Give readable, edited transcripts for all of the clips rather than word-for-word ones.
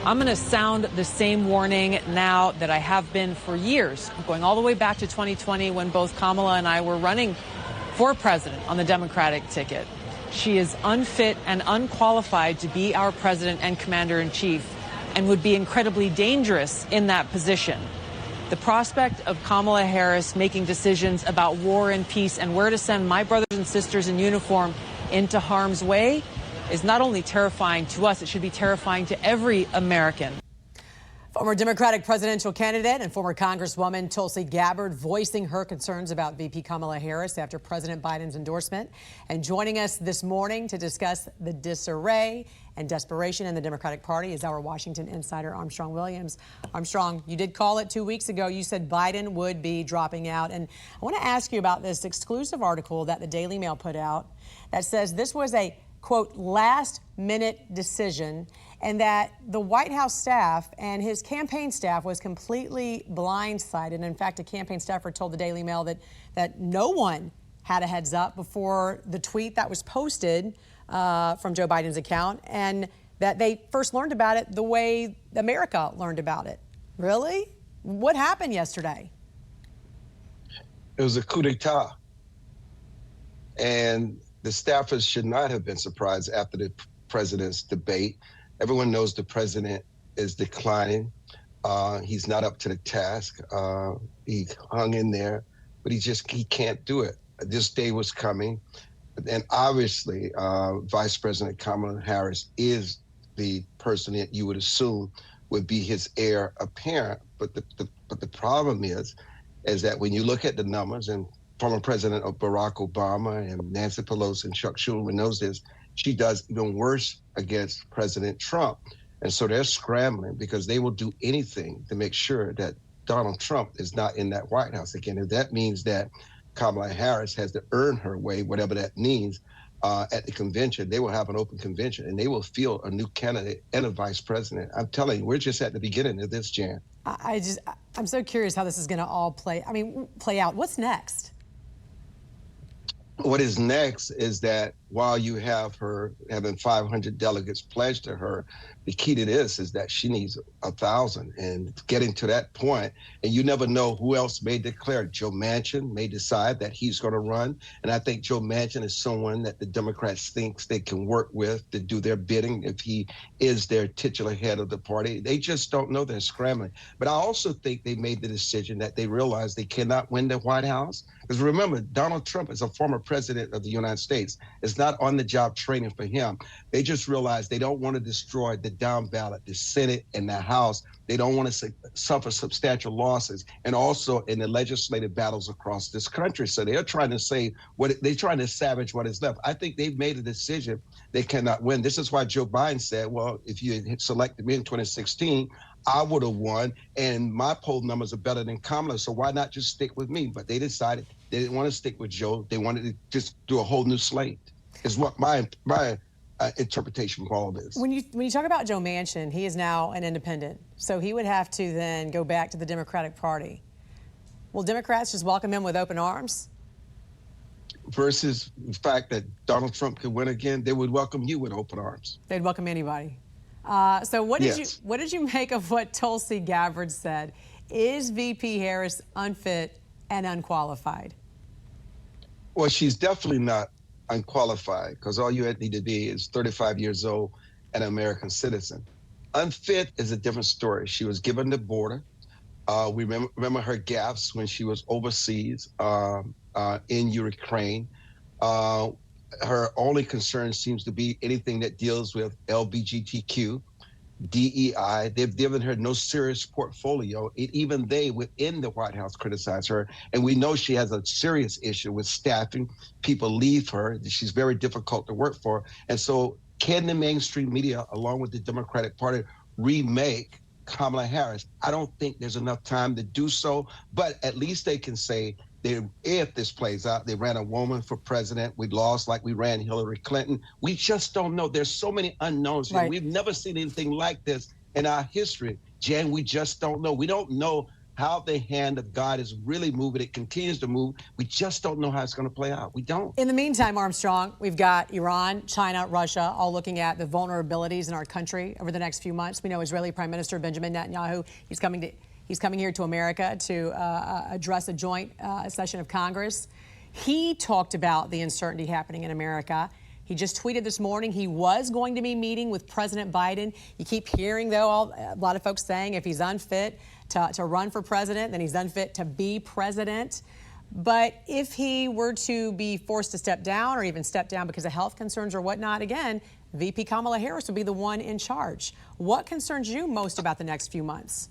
I'm going to sound the same warning now that I have been for years, going all the way back to 2020 when both Kamala and I were running for president on the Democratic ticket. She is unfit and unqualified to be our president and commander-in-chief and would be incredibly dangerous in that position. The prospect of Kamala Harris making decisions about war and peace and where to send my brothers and sisters in uniform into harm's way is not only terrifying to us, it should be terrifying to every American. Former Democratic presidential candidate and former Congresswoman Tulsi Gabbard voicing her concerns about VP Kamala Harris after President Biden's endorsement. And joining us this morning to discuss the disarray and desperation in the Democratic Party is our Washington insider, Armstrong Williams. Armstrong, you did call it 2 weeks ago. You said Biden would be dropping out. And I want to ask you about this exclusive article that the Daily Mail put out that says this was a, quote, last-minute decision, and that the White House staff and his campaign staff was completely blindsided. In fact, a campaign staffer told the Daily Mail that no one had a heads up before the tweet that was posted from Joe Biden's account, and that they first learned about it the way America learned about it. Really? What happened yesterday? It was a coup d'etat. And the staffers should not have been surprised after the president's debate. Everyone knows the president is declining. He's not up to the task. He hung in there, but he can't do it. This day was coming. And obviously, Vice President Kamala Harris is the person that you would assume would be his heir apparent. But the problem is that when you look at the numbers, and former President Barack Obama and Nancy Pelosi and Chuck Schumer knows this, she does even worse against President Trump. And so they're scrambling because they will do anything to make sure that Donald Trump is not in that White House again. If that means that Kamala Harris has to earn her way, whatever that means, at the convention, they will have an open convention and they will field a new candidate and a vice president. I'm telling you, we're just at the beginning of this, Jan. I'm so curious how this is going to all play out. What's next? What is next is that while you have her having 500 delegates pledged to her, the key to this is that she needs 1,000 and getting to that point. And you never know who else may declare. Joe Manchin may decide that he's going to run. And I think Joe Manchin is someone that the Democrats thinks they can work with to do their bidding if he is their titular head of the party. They just don't know. They're scrambling. But I also think they made the decision that they realize they cannot win the White House. Because remember, Donald Trump is a former president of the United States. It's not on-the-job training for him. They just realized they don't want to destroy the down ballot, the Senate and the House. They don't want to suffer substantial losses, and also in the legislative battles across this country. So they're trying to say they're trying to salvage what is left. I think they've made a decision they cannot win. This is why Joe Biden said, well, if you had selected me in 2016, I would have won, and my poll numbers are better than Kamala, so why not just stick with me? But they decided they didn't want to stick with Joe. They wanted to just do a whole new slate, is what my interpretation of all of this. When you talk about Joe Manchin, he is now an independent, so he would have to then go back to the Democratic Party. Will Democrats just welcome him with open arms? Versus the fact that Donald Trump could win again, they would welcome you with open arms. They'd welcome anybody. So what did you make of what Tulsi Gabbard said? Is VP Harris unfit and unqualified? Well, she's definitely not unqualified, because all you need to be is 35 years old and an American citizen. Unfit is a different story. She was given the border. We remember her gaffes when she was overseas in Ukraine. Her only concern seems to be anything that deals with LGBTQ, DEI. They've given her no serious portfolio. Even they within the White House criticize her. And we know she has a serious issue with staffing. People leave her. She's very difficult to work for. And so can the mainstream media, along with the Democratic Party, remake Kamala Harris? I don't think there's enough time to do so, but at least they can say, if this plays out, they ran a woman for president. We lost like we ran Hillary Clinton. We just don't know. There's so many unknowns. Right. We've never seen anything like this in our history. Jan, we just don't know. We don't know how the hand of God is really moving. It continues to move. We just don't know how it's going to play out. We don't. In the meantime, Armstrong, we've got Iran, China, Russia, all looking at the vulnerabilities in our country over the next few months. We know Israeli Prime Minister Benjamin Netanyahu, he's coming here to America to address a joint session of Congress. He talked about the uncertainty happening in America. He just tweeted this morning he was going to be meeting with President Biden. You keep hearing, though, a lot of folks saying if he's unfit to run for president, then he's unfit to be president. But if he were to be forced to step down or even step down because of health concerns or whatnot, again, VP Kamala Harris would be the one in charge. What concerns you most about the next few months?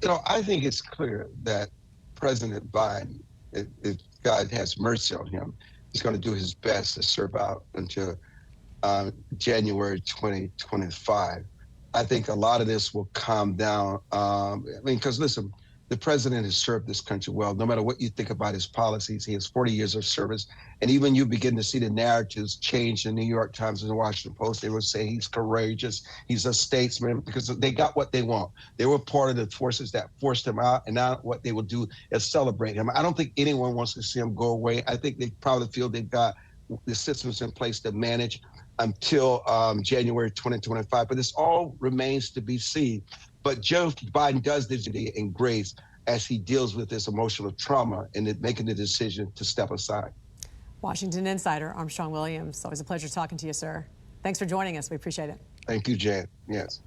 You know, I think it's clear that President Biden, if God has mercy on him, is going to do his best to serve out until January 2025. I think a lot of this will calm down. I mean, because listen, the president has served this country well. No matter what you think about his policies, he has 40 years of service. And even you begin to see the narratives change in the New York Times and the Washington Post. They will say he's courageous, he's a statesman, because they got what they want. They were part of the forces that forced him out, and now what they will do is celebrate him. I don't think anyone wants to see him go away. I think they probably feel they've got the systems in place to manage until January 2025. But this all remains to be seen. But Joe Biden does this in grace as he deals with this emotional trauma and making the decision to step aside. Washington Insider Armstrong Williams, always a pleasure talking to you, sir. Thanks for joining us. We appreciate it. Thank you, Jan. Yes.